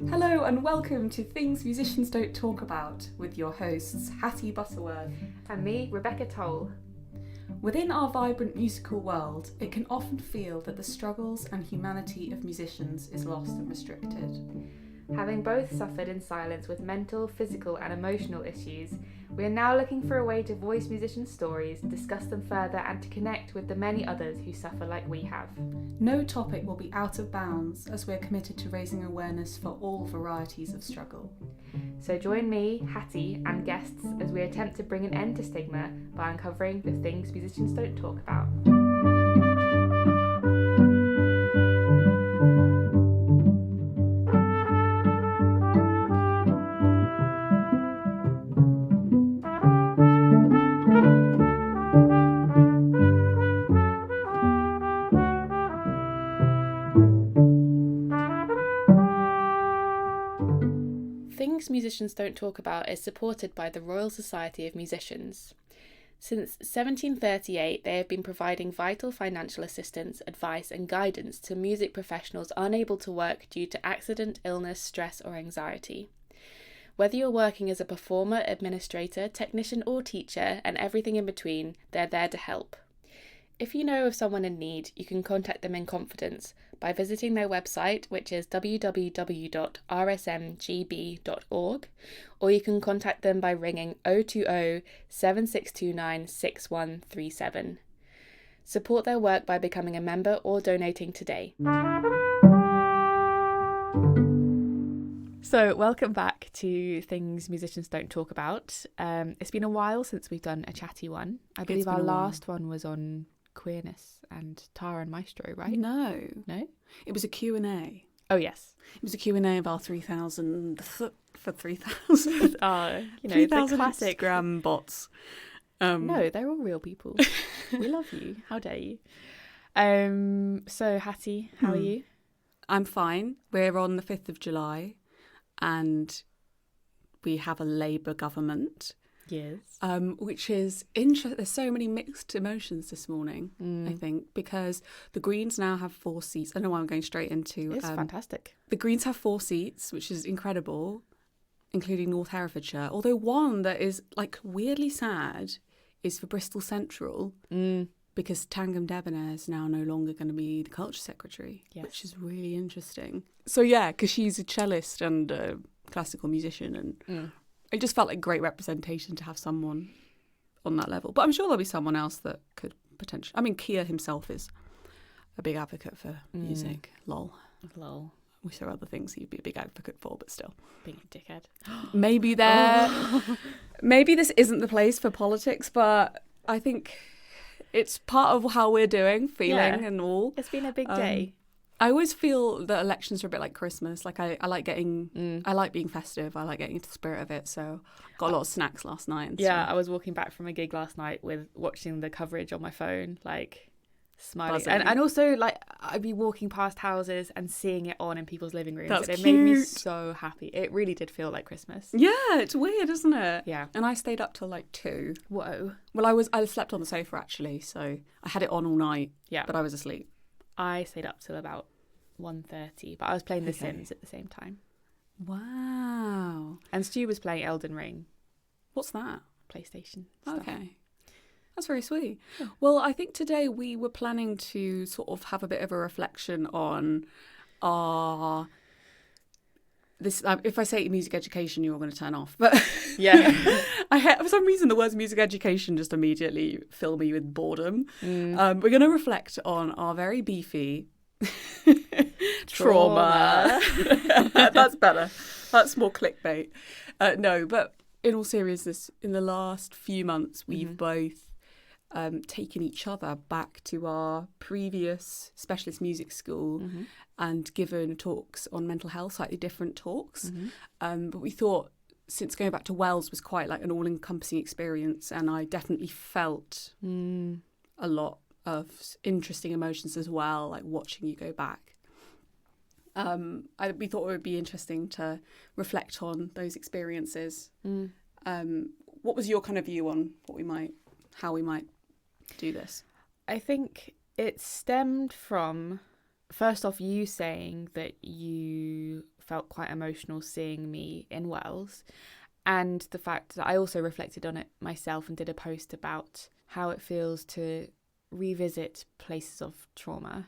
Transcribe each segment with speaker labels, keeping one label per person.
Speaker 1: Hello and welcome to Things Musicians Don't Talk About with your hosts Hattie Butterworth
Speaker 2: and me, Rebecca Toll.
Speaker 1: Within our vibrant musical world, it can often feel that the struggles and humanity of musicians is lost and restricted.
Speaker 2: Having both suffered in silence with mental, physical and emotional issues, we are now looking for a way to voice musicians' stories, discuss them further and to connect with the many others who suffer like we have.
Speaker 1: No topic will be out of bounds as we're committed to raising awareness for all varieties of struggle.
Speaker 2: So join me, Hattie and guests as we attempt to bring an end to stigma by uncovering the things musicians don't talk about. Things Musicians Don't Talk About is supported by the Royal Society of Musicians. Since 1738, they have been providing vital financial assistance, advice and guidance to music professionals unable to work due to accident, illness, stress or anxiety. Whether you're working as a performer, administrator, technician or teacher, and everything in between, they're there to help. If you know of someone in need, you can contact them in confidence by visiting their website, which is www.rsmgb.org, or you can contact them by ringing 020 7629 6137. Support their work by becoming a member or donating today. So, welcome back to Things Musicians Don't Talk About. It's been a while since we've done a chatty one. I believe our last one was on queerness and Tara and Maestro, right?
Speaker 1: No.
Speaker 2: It
Speaker 1: was a Q&A.
Speaker 2: Oh, yes.
Speaker 1: It was a Q&A of our 3,000 for 3,000.
Speaker 2: 3,000
Speaker 1: classic Instagram bots.
Speaker 2: No, they're all real people. We love you. How dare you? So, Hattie, how are you?
Speaker 1: I'm fine. We're on the 5th of July and we have a Labour government.
Speaker 2: Yes.
Speaker 1: Which is interesting. There's so many mixed emotions this morning, I think, because the Greens now have 4 seats. I know I'm going straight into...
Speaker 2: It's fantastic.
Speaker 1: The Greens have 4 seats, which is incredible, including North Herefordshire. Although one that is like weirdly sad is for Bristol Central, because Tangam Debonair is now no longer going to be the Culture Secretary, which is really interesting. So yeah, because she's a cellist and a classical musician and... It just felt like great representation to have someone on that level. But I'm sure there'll be someone else that could potentially... I mean, Keir himself is a big advocate for music. Lol.
Speaker 2: Lol.
Speaker 1: We saw other things he'd be a big advocate for, but still.
Speaker 2: Being a dickhead.
Speaker 1: Maybe maybe this isn't the place for politics, but I think it's part of how we're doing, feeling and all.
Speaker 2: It's been a big day.
Speaker 1: I always feel that elections are a bit like Christmas. Like I like getting, I like being festive. I like getting into the spirit of it. So got a lot of snacks last night. And
Speaker 2: I was walking back from a gig last night with watching the coverage on my phone, like smiling. And also like I'd be walking past houses and seeing it on in people's living rooms.
Speaker 1: That's
Speaker 2: it
Speaker 1: cute.
Speaker 2: Made me so happy. It really did feel like Christmas.
Speaker 1: Yeah, it's weird, isn't it?
Speaker 2: Yeah.
Speaker 1: And I stayed up till like 2.
Speaker 2: Whoa.
Speaker 1: Well, I slept on the sofa actually, so I had it on all night.
Speaker 2: Yeah.
Speaker 1: But I was asleep.
Speaker 2: I stayed up till about 1:30, but I was playing The Sims at the same time.
Speaker 1: Wow.
Speaker 2: And Stu was playing Elden Ring.
Speaker 1: What's that?
Speaker 2: PlayStation stuff.
Speaker 1: Okay. That's very sweet. Yeah. Well, I think today we were planning to sort of have a bit of a reflection on our... This, if I say music education, you're going to turn off. But
Speaker 2: yeah,
Speaker 1: for some reason, the words music education just immediately fill me with boredom. We're going to reflect on our very beefy trauma. That's better. That's more clickbait. No, but in all seriousness, in the last few months, we've both taken each other back to our previous specialist music school and given talks on mental health, slightly different talks. But we thought, since going back to Wales was quite like an all-encompassing experience, and I definitely felt a lot of interesting emotions as well, like watching you go back. We thought it would be interesting to reflect on those experiences. What was your kind of view on how we might do this?
Speaker 2: I think it stemmed from first off, you saying that you felt quite emotional seeing me in Wells, and the fact that I also reflected on it myself and did a post about how it feels to revisit places of trauma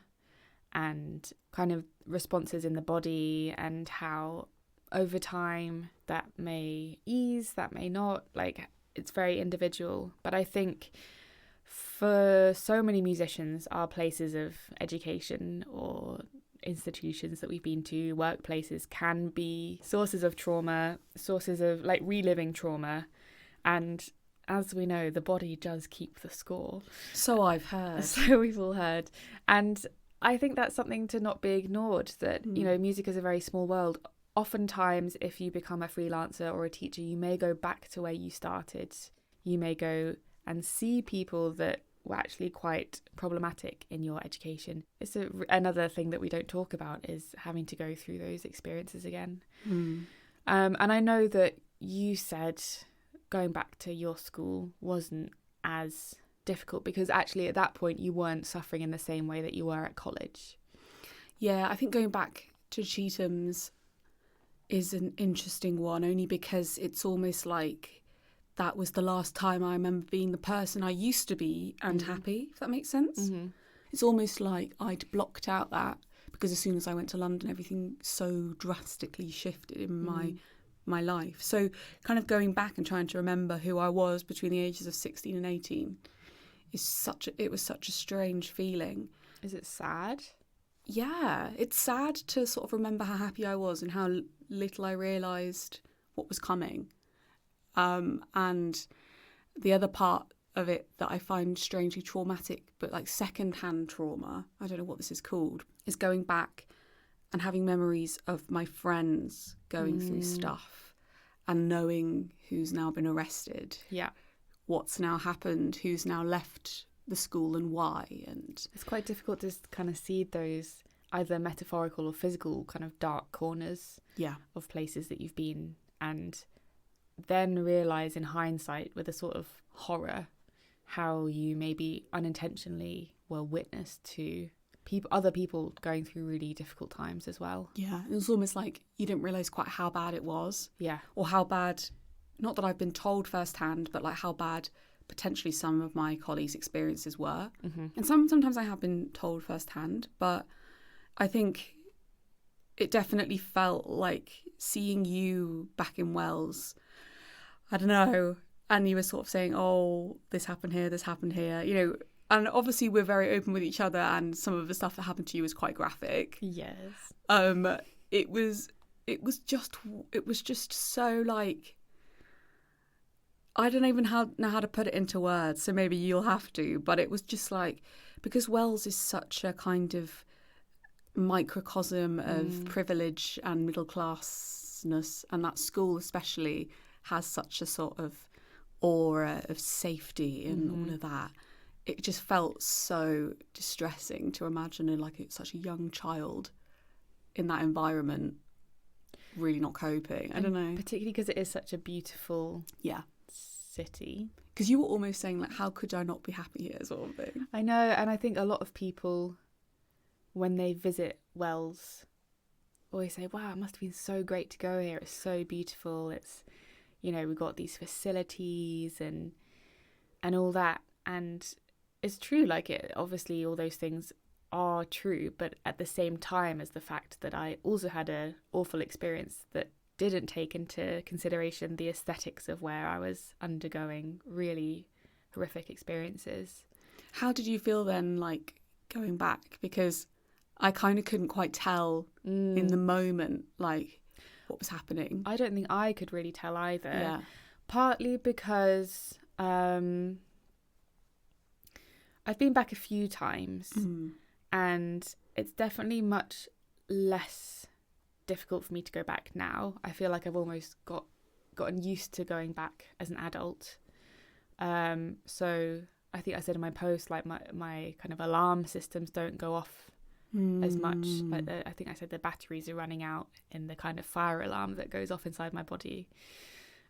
Speaker 2: and kind of responses in the body, and how over time that may ease, that may not, like it's very individual. But I think for so many musicians, our places of education or institutions that we've been to, workplaces, can be sources of trauma, sources of like reliving trauma. And as we know, the body does keep the score.
Speaker 1: So I've heard.
Speaker 2: So we've all heard. And I think that's something to not be ignored, that, you know, music is a very small world. Oftentimes, if you become a freelancer or a teacher, you may go back to where you started. You may go and see people that were actually quite problematic in your education. It's another thing that we don't talk about, is having to go through those experiences again. And I know that you said going back to your school wasn't as difficult because actually at that point you weren't suffering in the same way that you were at college.
Speaker 1: Yeah, I think going back to Chetham's is an interesting one, only because it's almost like that was the last time I remember being the person I used to be and happy, if that makes sense. It's almost like I'd blocked out that, because as soon as I went to London, everything so drastically shifted in my life. So kind of going back and trying to remember who I was between the ages of 16 and 18 it was such a strange feeling.
Speaker 2: Is it sad?
Speaker 1: Yeah, it's sad to sort of remember how happy I was and how little I realised what was coming. And the other part of it that I find strangely traumatic, but like second-hand trauma, I don't know what this is called, is going back and having memories of my friends going through stuff and knowing who's now been arrested.
Speaker 2: Yeah.
Speaker 1: What's now happened, who's now left the school and why. And
Speaker 2: it's quite difficult to kind of see those either metaphorical or physical kind of dark corners of places that you've been, and then realise in hindsight with a sort of horror how you maybe unintentionally were witness to other people going through really difficult times as well.
Speaker 1: Yeah, it was almost like you didn't realise quite how bad it was.
Speaker 2: Yeah.
Speaker 1: Or how bad, not that I've been told firsthand, but like how bad potentially some of my colleagues' experiences were. And sometimes I have been told firsthand, but I think it definitely felt like seeing you back in Wells, I don't know, and you were sort of saying, oh, this happened here, you know, and obviously we're very open with each other, and some of the stuff that happened to you was quite graphic.
Speaker 2: Yes.
Speaker 1: It was just so like, I don't even know how to put it into words, so maybe you'll have to, but it was just like, because Wells is such a kind of microcosm of privilege and middle classness, and that school especially has such a sort of aura of safety and all of that. It just felt so distressing to imagine such a young child in that environment really not coping. I don't know.
Speaker 2: Particularly because it is such a beautiful city.
Speaker 1: Because you were almost saying, like, how could I not be happy here, sort of thing.
Speaker 2: I know, and I think a lot of people, when they visit Wells, always say, wow, it must have been so great to go here. It's so beautiful. It's, you know, we've got these facilities and all that. And it's true, like, it obviously all those things are true, but at the same time as the fact that I also had an awful experience that didn't take into consideration the aesthetics of where I was undergoing really horrific experiences.
Speaker 1: How did you feel then, like, going back? Because I kind of couldn't quite tell in the moment, like, what was happening.
Speaker 2: I don't think I could really tell either.
Speaker 1: Yeah.
Speaker 2: Partly because I've been back a few times and it's definitely much less difficult for me to go back now. I feel like I've almost gotten used to going back as an adult. So I think I said in my post, like, my kind of alarm systems don't go off as much. Like, I think I said the batteries are running out in the kind of fire alarm that goes off inside my body.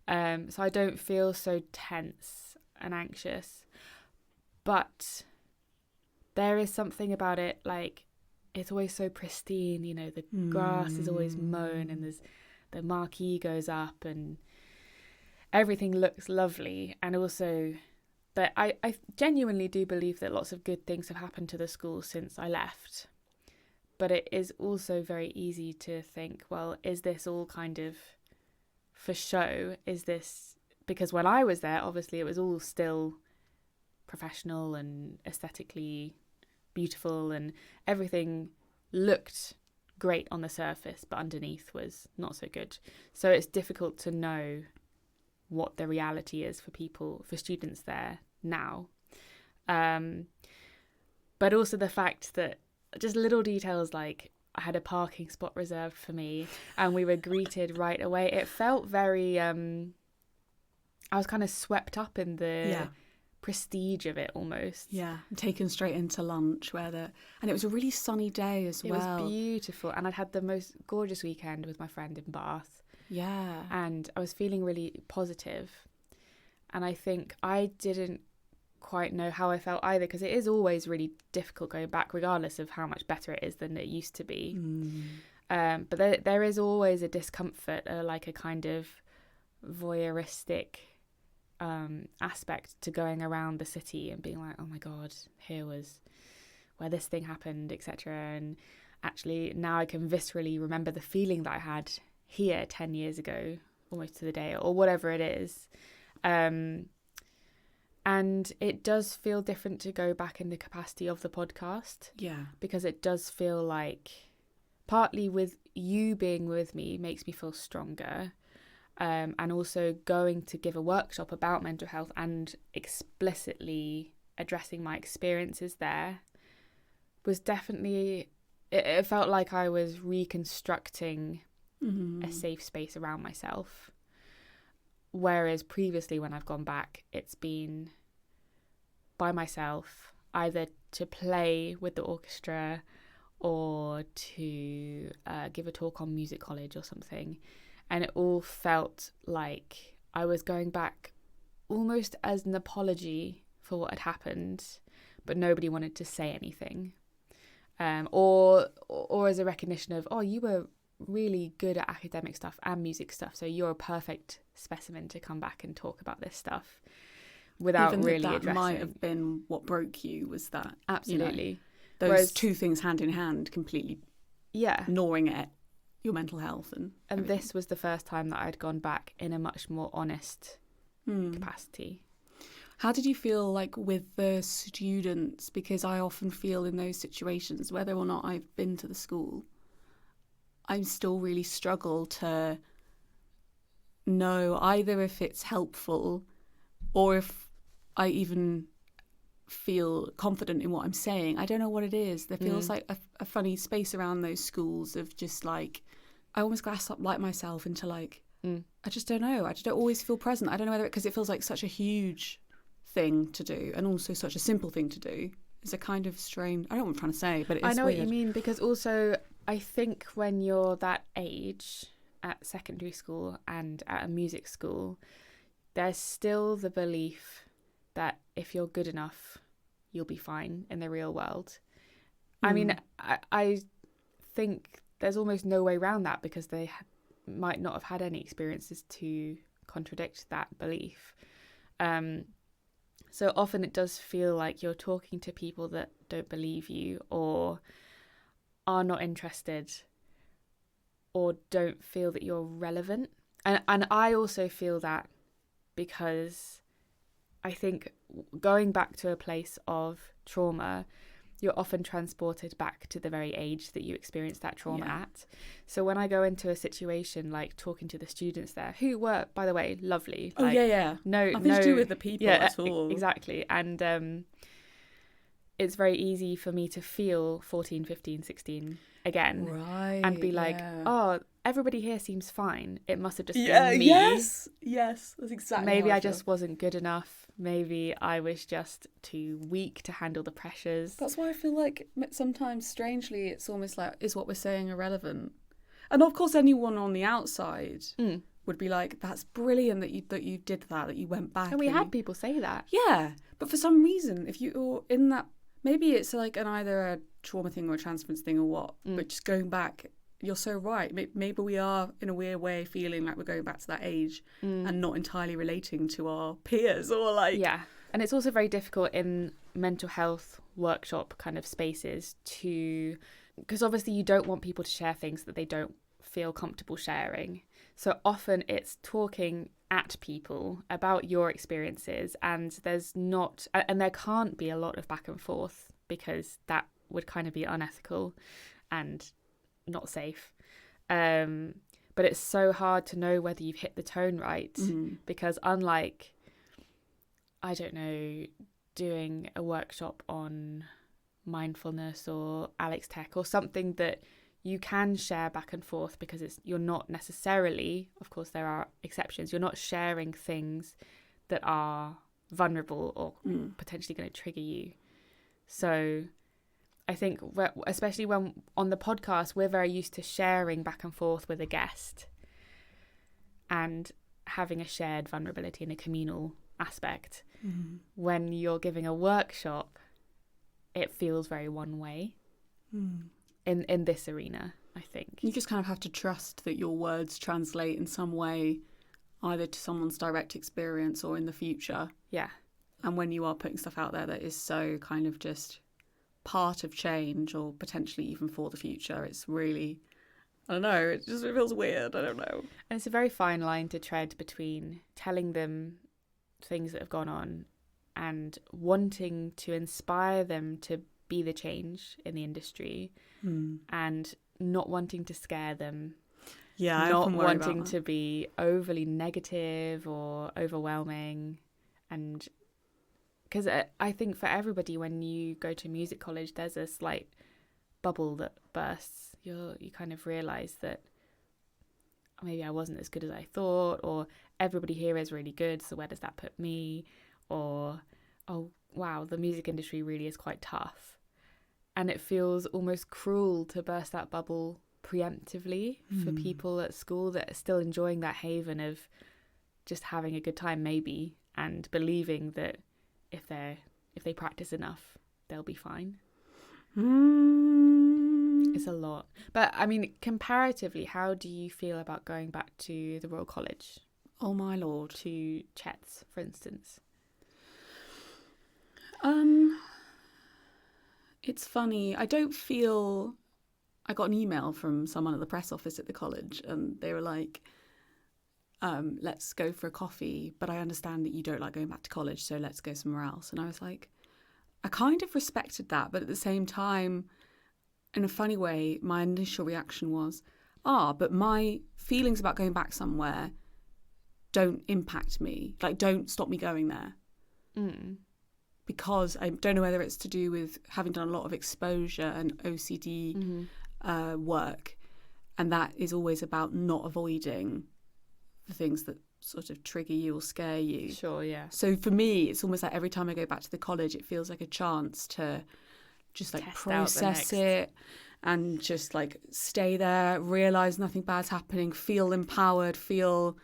Speaker 2: So I don't feel so tense and anxious. But there is something about it, like, it's always so pristine, you know, the grass is always mown and there's the marquee goes up and everything looks lovely. And also that I genuinely do believe that lots of good things have happened to the school since I left. But it is also very easy to think, well, is this all kind of for show? Is this because when I was there, obviously it was all still professional and aesthetically beautiful and everything looked great on the surface, but underneath was not so good. So it's difficult to know what the reality is for students there now. But also the fact that just little details like I had a parking spot reserved for me and we were greeted right away. It felt very, I was kind of swept up in the prestige of it almost.
Speaker 1: Yeah, taken straight into lunch and it was a really sunny day as well.
Speaker 2: It was beautiful and I'd had the most gorgeous weekend with my friend in Bath.
Speaker 1: Yeah.
Speaker 2: And I was feeling really positive. And I think I didn't quite know how I felt either, because it is always really difficult going back regardless of how much better it is than it used to be. But there is always a discomfort, like a kind of voyeuristic aspect to going around the city and being like, oh my god, here was where this thing happened, etc. And actually now I can viscerally remember the feeling that I had here 10 years ago, almost to the day, or whatever it is. And it does feel different to go back in the capacity of the podcast.
Speaker 1: Yeah.
Speaker 2: Because it does feel like, partly with you being with me makes me feel stronger. And also going to give a workshop about mental health and explicitly addressing my experiences there was definitely, it felt like I was reconstructing a safe space around myself. Whereas previously when I've gone back, it's been by myself, either to play with the orchestra or to give a talk on music college or something. And it all felt like I was going back almost as an apology for what had happened, but nobody wanted to say anything. Or as a recognition of, oh, you were really good at academic stuff and music stuff, so you're a perfect specimen to come back and talk about this stuff without
Speaker 1: even
Speaker 2: really
Speaker 1: that
Speaker 2: addressing.
Speaker 1: Might have been what broke you, was that
Speaker 2: absolutely
Speaker 1: those two things hand in hand, completely gnawing at your mental health and
Speaker 2: this was the first time that I'd gone back in a much more honest capacity.
Speaker 1: How did you feel like with the students? Because I often feel in those situations, whether or not I've been to the school, I still really struggle to know either if it's helpful or if I even feel confident in what I'm saying. I don't know what it is. There feels like a funny space around those schools of just like, I almost gaslight myself into like, I just don't know. I just don't always feel present. I don't know whether, because it feels like such a huge thing to do and also such a simple thing to do. It's a kind of strange, I don't know what I'm trying to say, but it's
Speaker 2: I know
Speaker 1: weird.
Speaker 2: what you mean, because also I think when you're that age at secondary school and at a music school, there's still the belief that if you're good enough, you'll be fine in the real world. I mean, I think there's almost no way around that, because they might not have had any experiences to contradict that belief. So often it does feel like you're talking to people that don't believe you or are not interested or don't feel that you're relevant. And I also feel that because I think going back to a place of trauma, you're often transported back to the very age that you experienced that trauma at. So when I go into a situation like talking to the students there, who were, by the way, lovely.
Speaker 1: Nothing to do with the people at all.
Speaker 2: Exactly. And it's very easy for me to feel 14, 15, 16 again.
Speaker 1: Right.
Speaker 2: And be like, oh, everybody here seems fine. It must have just been me.
Speaker 1: Yes, that's exactly
Speaker 2: Maybe
Speaker 1: how
Speaker 2: I just wasn't good enough. Maybe I was just too weak to handle the pressures.
Speaker 1: That's why I feel like sometimes, strangely, it's almost like, is what we're saying irrelevant? And of course, anyone on the outside would be like, that's brilliant that you did that you went back.
Speaker 2: And we had people say that.
Speaker 1: Yeah, but for some reason, if you're in that maybe it's like either a trauma thing or a transference thing or what, but just going back, you're so right. Maybe we are, in a weird way, feeling like we're going back to that age and not entirely relating to our peers or like...
Speaker 2: Yeah. And it's also very difficult in mental health workshop kind of spaces to... Because obviously you don't want people to share things that they don't feel comfortable sharing. So often it's talking at people about your experiences, and there can't be a lot of back and forth because that would kind of be unethical and not safe. But it's so hard to know whether you've hit the tone right, because unlike, I don't know, doing a workshop on mindfulness or Alex Tech or something that you can share back and forth, because you're not necessarily, of course there are exceptions, you're not sharing things that are vulnerable or potentially going to trigger you. So I think, especially when on the podcast, we're very used to sharing back and forth with a guest and having a shared vulnerability in a communal aspect. When you're giving a workshop, it feels very one way in this arena, I think.
Speaker 1: You just kind of have to trust that your words translate in some way, either to someone's direct experience or in the future.
Speaker 2: Yeah.
Speaker 1: And when you are putting stuff out there that is so kind of just part of change or potentially even for the future, it's really, I don't know, it feels weird. I don't know.
Speaker 2: And it's a very fine line to tread between telling them things that have gone on and wanting to inspire them to be the change in the industry and not wanting to scare them.
Speaker 1: Yeah,
Speaker 2: not wanting to be overly negative or overwhelming. And because I think for everybody, when you go to music college, there's a slight bubble that bursts. You kind of realise that maybe I wasn't as good as I thought, or everybody here is really good, so where does that put me? Or, oh, wow, the music industry really is quite tough. And it feels almost cruel to burst that bubble preemptively for people at school that are still enjoying that haven of just having a good time, maybe, and believing that if they practice enough, they'll be fine. It's a lot. But, I mean, comparatively, how do you feel about going back to the Royal College?
Speaker 1: Oh, my Lord.
Speaker 2: To Chet's, for instance?
Speaker 1: It's funny. I don't feel... I got an email from someone at the press office at the college, and they were like, let's go for a coffee, but I understand that you don't like going back to college, so let's go somewhere else. And I was like, I kind of respected that, but at the same time, in a funny way, my initial reaction was, but my feelings about going back somewhere don't impact me. Like, don't stop me going there. Because I don't know whether it's to do with having done a lot of exposure and OCD work, and that is always about not avoiding the things that sort of trigger you or scare you.
Speaker 2: Sure, yeah.
Speaker 1: So for me, it's almost like every time I go back to the college, it feels like a chance to just like process it and just like stay there, realise nothing bad's happening, feel empowered, feel,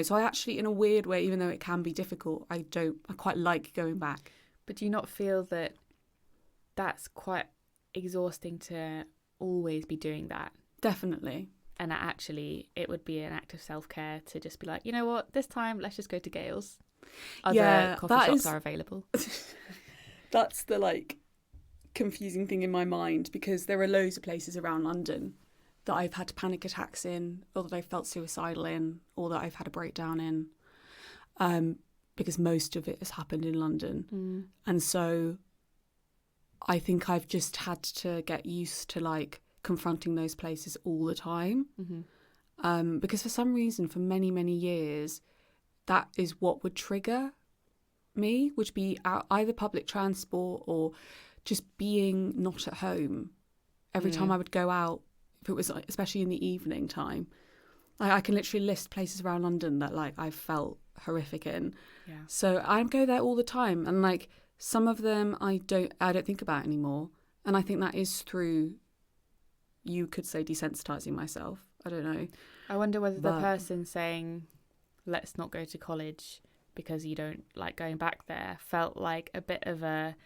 Speaker 1: so I actually, in a weird way, even though it can be difficult, I quite like going back.
Speaker 2: But do you not feel that that's quite exhausting to always be doing that?
Speaker 1: Definitely.
Speaker 2: And that actually it would be an act of self-care to just be like, you know what, this time let's just go to Gale's. Other coffee shops are available.
Speaker 1: That's the like confusing thing in my mind, because there are loads of places around London that I've had panic attacks in, or that I felt suicidal in, or that I've had a breakdown in. Because most of it has happened in London. And so I think I've just had to get used to like confronting those places all the time. Because for some reason, for many, many years, that is what would trigger me, would be either public transport or just being not at home. Every time I would go out, if it was especially in the evening time, I can literally list places around London that like I felt horrific in.
Speaker 2: Yeah.
Speaker 1: So I go there all the time, and like some of them I don't think about anymore, and I think that is through, you could say, desensitizing myself. I don't know.
Speaker 2: I wonder whether the person saying let's not go to college because you don't like going back there felt like a bit of a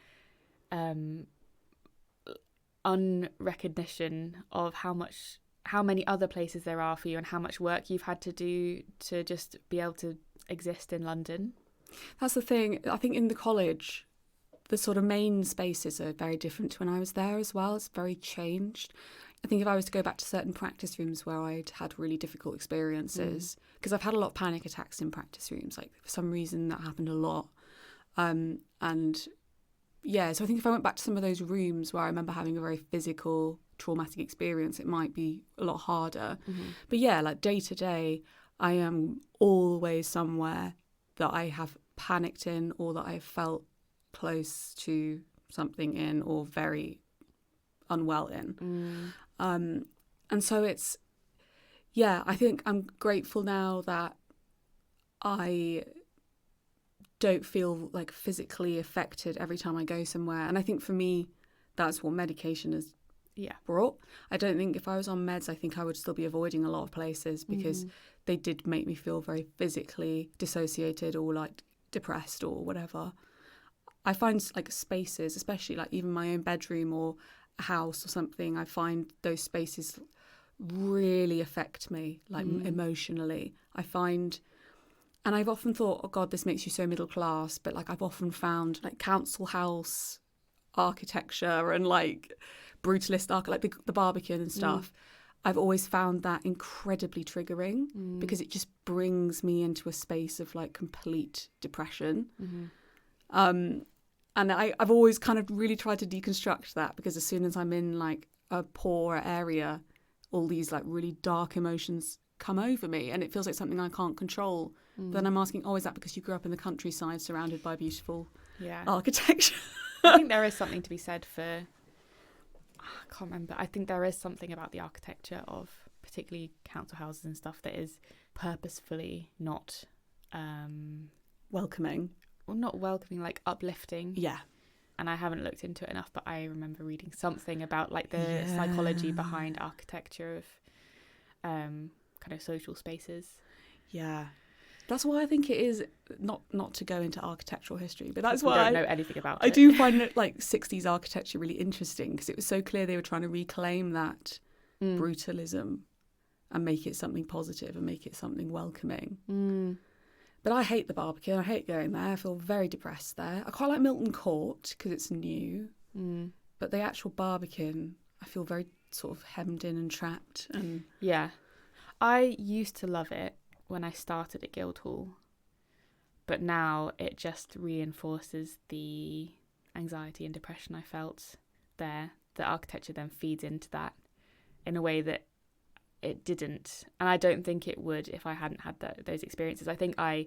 Speaker 2: unrecognition of how many other places there are for you and how much work you've had to do to just be able to exist in London.
Speaker 1: That's the thing. I think in the college, the sort of main spaces are very different to when I was there as well. It's very changed. I think if I was to go back to certain practice rooms where I'd had really difficult experiences, because I've had a lot of panic attacks in practice rooms, like for some reason that happened a lot. And yeah, so I think if I went back to some of those rooms where I remember having a very physical, traumatic experience, it might be a lot harder. But yeah, like day to day, I am always somewhere that I have panicked in or that I have felt close to something in or very unwell in. And so it's, yeah, I think I'm grateful now that I don't feel like physically affected every time I go somewhere. And I think for me, that's what medication has brought. I don't think if I was on meds, I think I would still be avoiding a lot of places because they did make me feel very physically dissociated or like depressed or whatever. I find like spaces, especially like even my own bedroom or a house or something, I find those spaces really affect me like emotionally. I find, and I've often thought, oh God, this makes you so middle class, but like I've often found like council house architecture and like brutalist like the Barbican and stuff. I've always found that incredibly triggering because it just brings me into a space of like complete depression. And I've always kind of really tried to deconstruct that because as soon as I'm in like a poor area, all these like really dark emotions come over me and it feels like something I can't control. Then I'm asking, oh, is that because you grew up in the countryside surrounded by beautiful architecture?
Speaker 2: I think there is something to be said for, I can't remember, I think there is something about the architecture of particularly council houses and stuff that is purposefully not
Speaker 1: welcoming.
Speaker 2: Well, not welcoming, like uplifting.
Speaker 1: Yeah.
Speaker 2: And I haven't looked into it enough, but I remember reading something about like the psychology behind architecture of kind of social spaces.
Speaker 1: Yeah. That's why I think it is not to go into architectural history, but that's
Speaker 2: why
Speaker 1: I
Speaker 2: don't know anything about it.
Speaker 1: I do find it like 60s architecture really interesting because it was so clear they were trying to reclaim that brutalism and make it something positive and make it something welcoming. But I hate the Barbican. I hate going there. I feel very depressed there. I quite like Milton Court because it's new. But the actual Barbican, I feel very sort of hemmed in and trapped. And
Speaker 2: yeah. I used to love it when I started at Guildhall. But now it just reinforces the anxiety and depression I felt there. The architecture then feeds into that in a way that it didn't, and I don't think it would if I hadn't had those experiences. I think I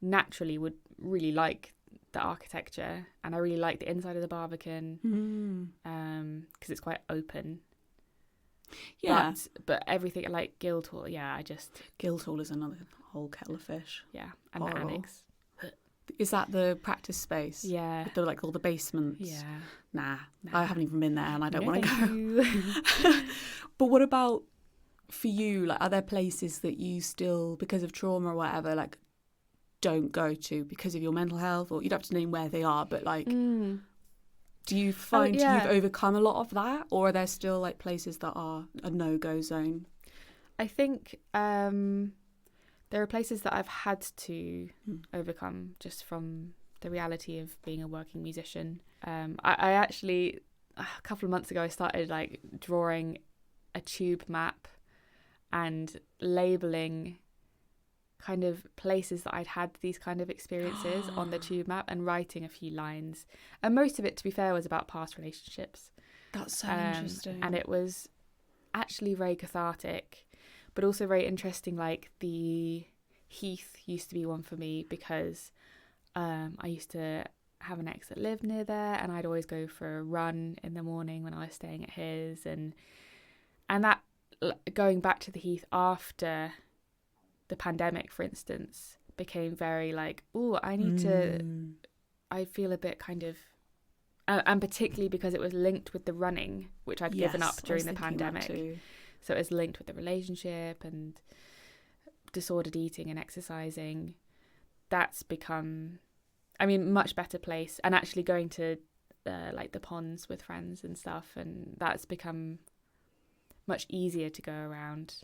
Speaker 2: naturally would really like the architecture, and I really like the inside of the Barbican because it's quite open.
Speaker 1: Yeah,
Speaker 2: but everything like Guildhall,
Speaker 1: Guildhall is another whole kettle of fish.
Speaker 2: Yeah, and the annex.
Speaker 1: Is that the practice space?
Speaker 2: Yeah,
Speaker 1: with like all the basements.
Speaker 2: Yeah,
Speaker 1: nah, I haven't even been there, and I don't want to go. But what about? For you, like, are there places that you still, because of trauma or whatever, like, don't go to because of your mental health? Or you don't have to name where they are, but like, do you find you've overcome a lot of that, or are there still like places that are a no-go zone?
Speaker 2: I think there are places that I've had to overcome just from the reality of being a working musician. I actually, a couple of months ago, I started like drawing a tube map and labelling kind of places that I'd had these kind of experiences on the tube map and writing a few lines. And most of it, to be fair, was about past relationships.
Speaker 1: That's so interesting.
Speaker 2: And it was actually very cathartic, but also very interesting. Like the Heath used to be one for me because I used to have an ex that lived near there and I'd always go for a run in the morning when I was staying at his. And that, going back to the Heath after the pandemic, for instance, became very like, oh, I feel a bit kind of, and particularly because it was linked with the running, which I'd given up during the pandemic. So it was linked with the relationship and disordered eating and exercising. That's become, I mean, much better place. And actually going to like the ponds with friends and stuff, and that's become much easier to go around.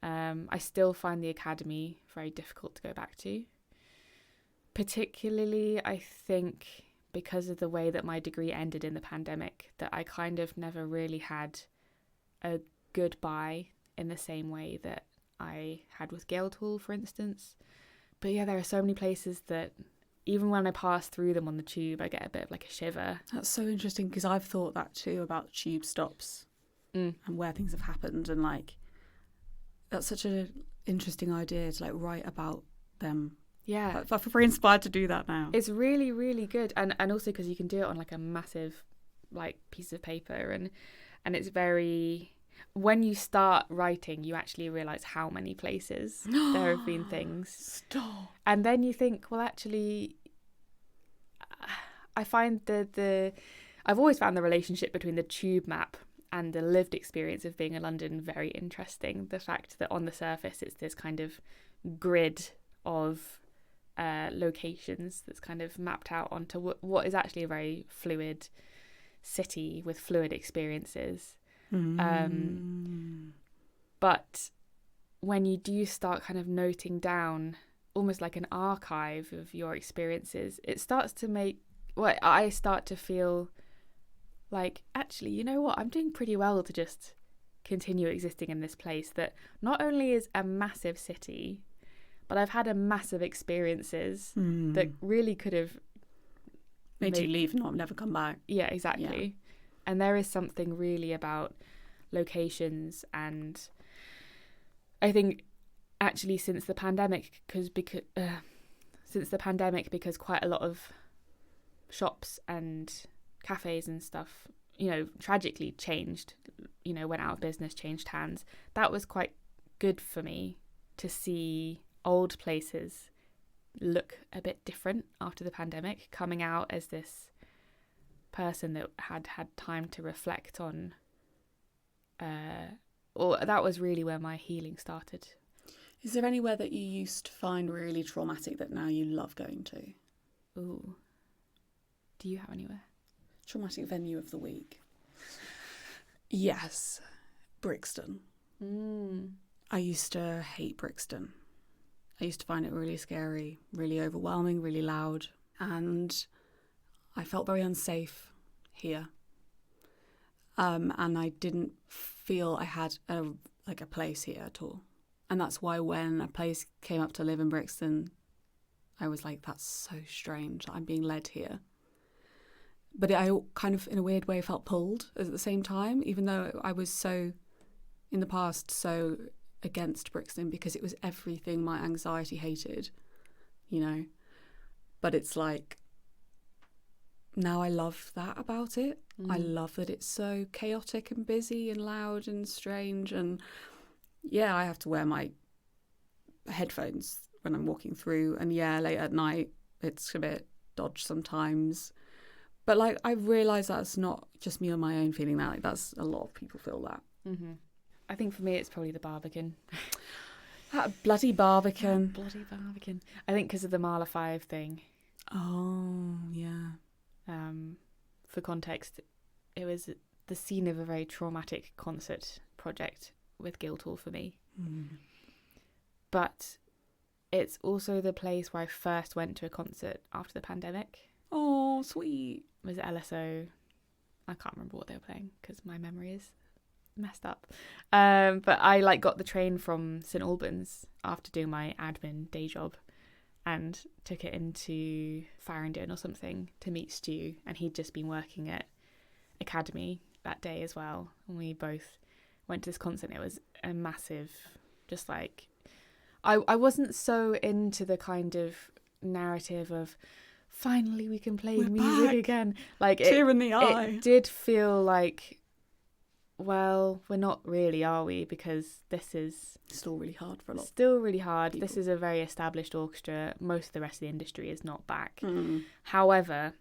Speaker 2: I still find the academy very difficult to go back to. Particularly, I think, because of the way that my degree ended in the pandemic, that I kind of never really had a goodbye in the same way that I had with Guildhall, for instance. But yeah, there are so many places that even when I pass through them on the tube, I get a bit of like a shiver.
Speaker 1: That's so interesting, because I've thought that too about tube stops and where things have happened, and like that's such an interesting idea to like write about them.
Speaker 2: Yeah,
Speaker 1: I feel very inspired to do that now.
Speaker 2: it's really, really good, and also because you can do it on like a massive like piece of paper, and it's very, when you start writing, you actually realise how many places there have been things.
Speaker 1: Stop.
Speaker 2: And then you think, well, actually, I find I've always found the relationship between the tube map and the lived experience of being in London very interesting. The fact that on the surface it's this kind of grid of locations that's kind of mapped out onto what is actually a very fluid city with fluid experiences. But when you do start kind of noting down almost like an archive of your experiences, it starts to make, well, I start to feel like, actually, you know what, I'm doing pretty well to just continue existing in this place that not only is a massive city, but I've had a massive experiences that really could have
Speaker 1: made you leave and not never come back.
Speaker 2: Yeah, exactly. Yeah. And there is something really about locations, and I think actually since the pandemic, because quite a lot of shops and cafes and stuff, you know, tragically changed, you know, went out of business, changed hands. That was quite good for me to see old places look a bit different after the pandemic, coming out as this person that had time to reflect on, or that was really where my healing started.
Speaker 1: Is there anywhere that you used to find really traumatic that now you love going to?
Speaker 2: Ooh. Do you have anywhere?
Speaker 1: Traumatic venue of the week. Yes, Brixton. I used to hate Brixton. I used to find it really scary, really overwhelming, really loud, and I felt very unsafe here. And I didn't feel I had a place here at all. And that's why when a place came up to live in Brixton, I was like, that's so strange. I'm being led here. But I kind of, in a weird way, felt pulled at the same time, even though I was so, in the past, so against Brixton because it was everything my anxiety hated, you know. But it's like, now I love that about it. I love that it's so chaotic and busy and loud and strange. And yeah, I have to wear my headphones when I'm walking through. And yeah, late at night, it's a bit dodge sometimes. But like, I realise that's not just me on my own feeling that. Like, that's a lot of people feel that.
Speaker 2: Mm-hmm. I think for me, it's probably the Barbican.
Speaker 1: That bloody Barbican.
Speaker 2: Bloody Barbican. I think because of the Marla 5 thing.
Speaker 1: Oh, yeah.
Speaker 2: For context, it was the scene of a very traumatic concert project with Guildhall for me. But it's also the place where I first went to a concert after the pandemic.
Speaker 1: Oh, sweet.
Speaker 2: It was LSO. I can't remember what they were playing because my memory is messed up. But I got the train from St Albans after doing my admin day job and took it into Farringdon or something to meet Stu, and he'd just been working at Academy that day as well, and we both went to this concert. It was a massive, just like, I wasn't so into the kind of narrative of finally we can play music back again, like
Speaker 1: tear in the eye.
Speaker 2: It did feel like, well, we're not really, are we? Because this is
Speaker 1: still really hard for a lot.
Speaker 2: Still really hard. People. This is a very established orchestra. Most of the rest of the industry is not back. However,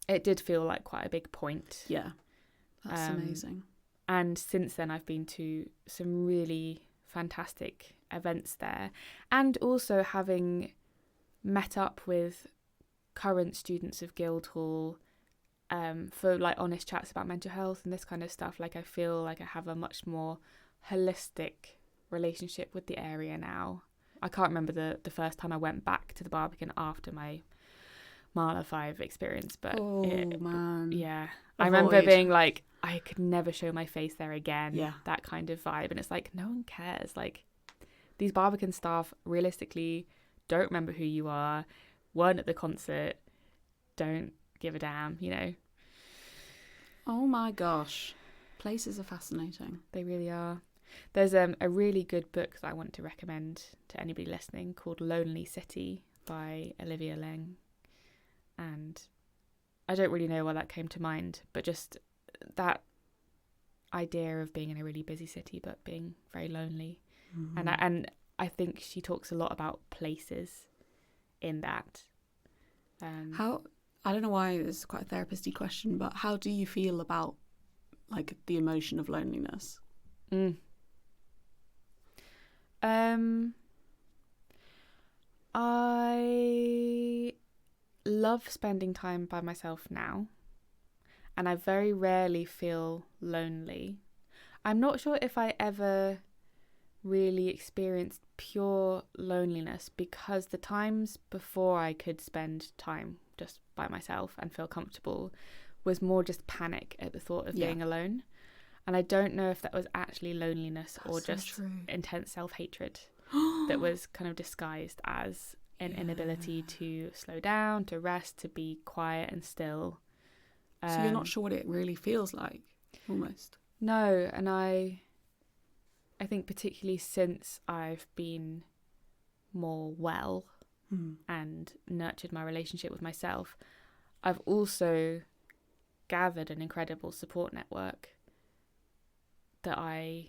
Speaker 2: it did feel like quite a big point.
Speaker 1: Yeah, that's amazing.
Speaker 2: And since then, I've been to some really fantastic events there, and also having met up with current students of Guildhall for like honest chats about mental health and this kind of stuff. Like I feel like I have a much more holistic relationship with the area now. I can't remember the first time I went back to the Barbican after my Marla 5 experience, but
Speaker 1: man.
Speaker 2: Yeah. I remember being like, I could never show my face there again.
Speaker 1: Yeah.
Speaker 2: That kind of vibe. And it's like, no one cares. Like, these Barbican staff realistically don't remember who you are, weren't at the concert, don't give a damn, you know.
Speaker 1: Oh my gosh. Places are fascinating.
Speaker 2: They really are. There's a really good book that I want to recommend to anybody listening called Lonely City by Olivia Leng. And I don't really know why that came to mind, but just that idea of being in a really busy city but being very lonely. Mm-hmm. And I think she talks a lot about places in that.
Speaker 1: I don't know why this is quite a therapist-y question, but how do you feel about like the emotion of loneliness?
Speaker 2: I love spending time by myself now, and I very rarely feel lonely. I'm not sure if I ever really experienced pure loneliness, because the times before I could spend time just by myself and feel comfortable was more just panic at the thought of being alone. And I don't know if that was actually loneliness or just intense self-hatred that was kind of disguised as an inability to slow down, to rest, to be quiet and still.
Speaker 1: So you're not sure what it really feels like, almost?
Speaker 2: No, and I think particularly since I've been more well and nurtured my relationship with myself, I've also gathered an incredible support network that I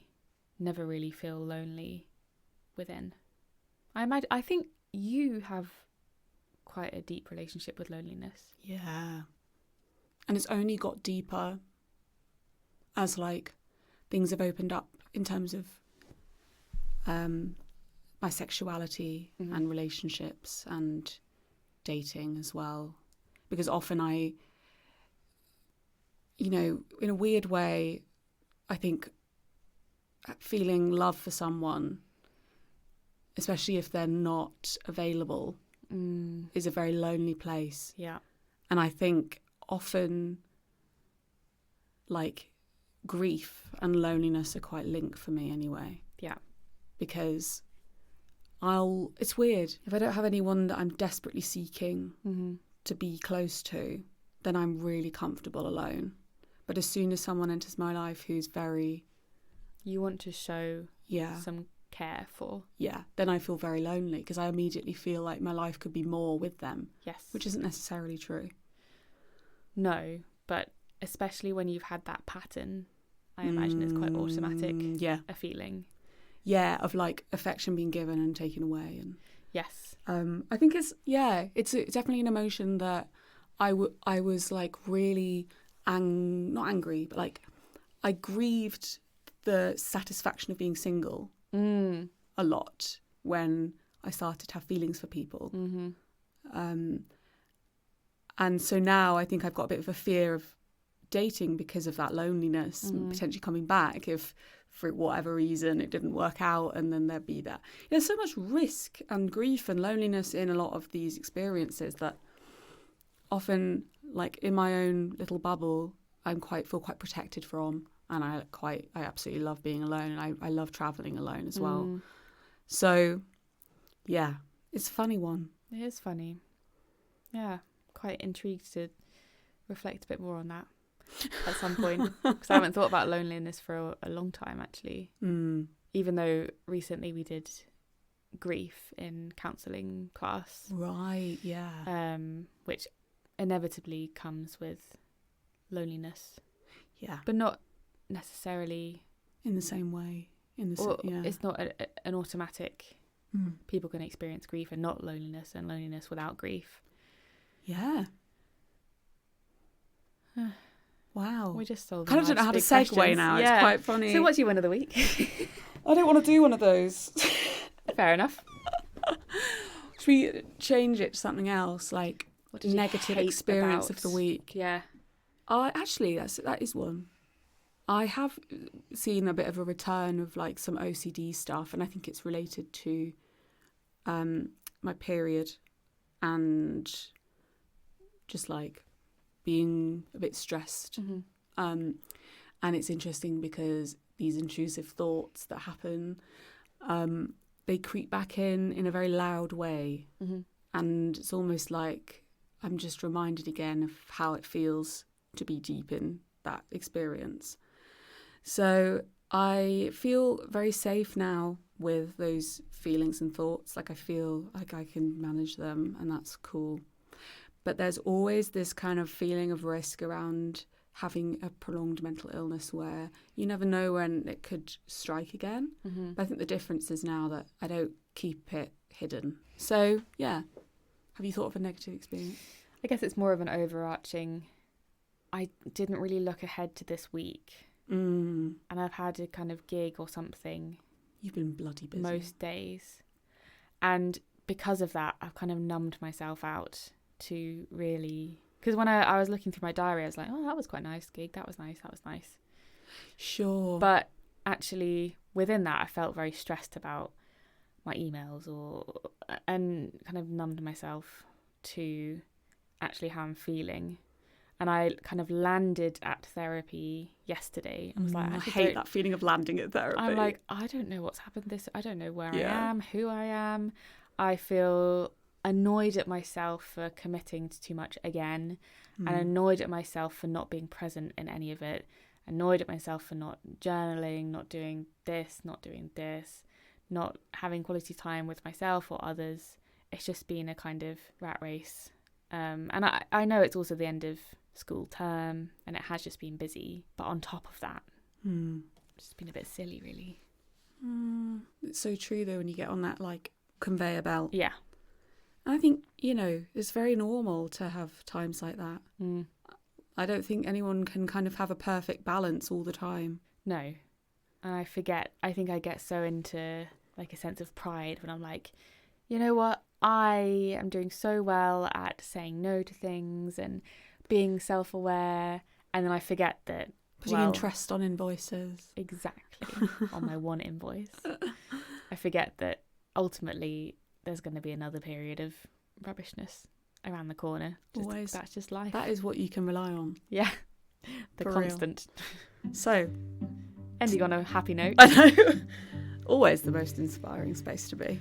Speaker 2: never really feel lonely within. I think you have quite a deep relationship with loneliness.
Speaker 1: Yeah. And it's only got deeper as like things have opened up in terms of my sexuality and relationships and dating as well. Because often I, you know, in a weird way, I think feeling love for someone, especially if they're not available, is a very lonely place.
Speaker 2: Yeah.
Speaker 1: And I think often like grief and loneliness are quite linked for me anyway.
Speaker 2: Yeah.
Speaker 1: Because it's weird, if I don't have anyone that I'm desperately seeking to be close to, then I'm really comfortable alone. But as soon as someone enters my life who's very...
Speaker 2: You want to show some care for.
Speaker 1: Yeah, then I feel very lonely because I immediately feel like my life could be more with them.
Speaker 2: Yes.
Speaker 1: Which isn't necessarily true.
Speaker 2: No, but especially when you've had that pattern, I imagine it's quite automatic, a feeling.
Speaker 1: Yeah, of like affection being given and taken away. And
Speaker 2: yes.
Speaker 1: I think it's definitely an emotion that I was like really... not angry, but like I grieved the satisfaction of being single a lot when I started to have feelings for people. And so now I think I've got a bit of a fear of dating because of that loneliness and potentially coming back if for whatever reason it didn't work out, and then there'd be that. There's so much risk and grief and loneliness in a lot of these experiences that often, like in my own little bubble, feel quite protected from, and I absolutely love being alone, and I love travelling alone as well. So, yeah, it's a funny one.
Speaker 2: It is funny. Yeah, quite intrigued to reflect a bit more on that at some point, because I haven't thought about loneliness for a long time actually. Even though recently we did grief in counselling class.
Speaker 1: Right, yeah.
Speaker 2: Which inevitably comes with loneliness.
Speaker 1: Yeah.
Speaker 2: But not necessarily
Speaker 1: in the same way.
Speaker 2: It's not an automatic. People can experience grief and not loneliness, and loneliness without grief.
Speaker 1: Yeah. Wow.
Speaker 2: We just solved.
Speaker 1: Kind of don't know how to segue questions. Now. Yeah. It's quite funny.
Speaker 2: So what's your win of the week?
Speaker 1: I don't want to do one of those.
Speaker 2: Fair enough.
Speaker 1: Should we change it to something else, like negative experience of the week?
Speaker 2: Yeah.
Speaker 1: That is one. I have seen a bit of a return of like some OCD stuff, and I think it's related to my period and just like being a bit stressed. And it's interesting because these intrusive thoughts that happen, they creep back in a very loud way. And it's almost like I'm just reminded again of how it feels to be deep in that experience. So I feel very safe now with those feelings and thoughts. Like I feel like I can manage them, and that's cool. But there's always this kind of feeling of risk around having a prolonged mental illness where you never know when it could strike again. But I think the difference is now that I don't keep it hidden. So, yeah. Have you thought of a negative experience?
Speaker 2: I guess it's more of an overarching, I didn't really look ahead to this week. And I've had a kind of gig or something.
Speaker 1: You've been bloody busy.
Speaker 2: Most days. And because of that, I've kind of numbed myself out to really... Because when I was looking through my diary, I was like, oh, that was quite a nice gig. That was nice.
Speaker 1: Sure.
Speaker 2: But actually, within that, I felt very stressed about my emails and kind of numbed myself to actually how I'm feeling. And I kind of landed at therapy yesterday. I was like,
Speaker 1: I hate that feeling of landing at therapy.
Speaker 2: I'm like, I don't know what's happened I don't know where I am, who I am. I feel annoyed at myself for committing to too much again, and annoyed at myself for not being present in any of it, annoyed at myself for not journaling, not doing this, not having quality time with myself or others. It's just been a kind of rat race. And I know it's also the end of school term and it has just been busy, but on top of that, it's just been a bit silly, really.
Speaker 1: It's so true though when you get on that like conveyor belt.
Speaker 2: Yeah.
Speaker 1: I think, it's very normal to have times like that. I don't think anyone can kind of have a perfect balance all the time.
Speaker 2: No. And I think I get so into like a sense of pride when I'm like, you know what? I am doing so well at saying no to things and being self-aware. And then I forget that...
Speaker 1: Putting interest on invoices.
Speaker 2: Exactly. On my one invoice. I forget that ultimately there's going to be another period of rubbishness around the corner.
Speaker 1: Always.
Speaker 2: That's just life.
Speaker 1: That is what you can rely on.
Speaker 2: Yeah. The
Speaker 1: For
Speaker 2: constant.
Speaker 1: Real. So...
Speaker 2: Ending on a happy note.
Speaker 1: I know. Always the most inspiring space to be.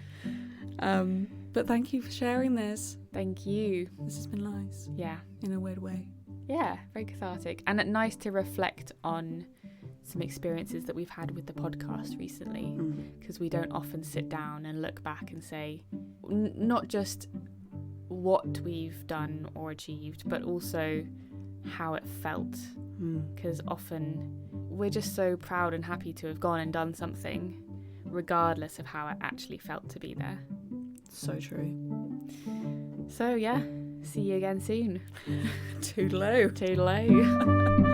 Speaker 1: But thank you for sharing this.
Speaker 2: Thank you.
Speaker 1: This has been nice.
Speaker 2: Yeah.
Speaker 1: In a weird way.
Speaker 2: Yeah, very cathartic. And nice to reflect on some experiences that we've had with the podcast recently. Because we don't often sit down and look back and say, not just what we've done or achieved, but also how it felt. Because often we're just so proud and happy to have gone and done something, regardless of how it actually felt to be there.
Speaker 1: So true.
Speaker 2: So yeah, see you again soon.
Speaker 1: Toodaloo.
Speaker 2: Toodaloo.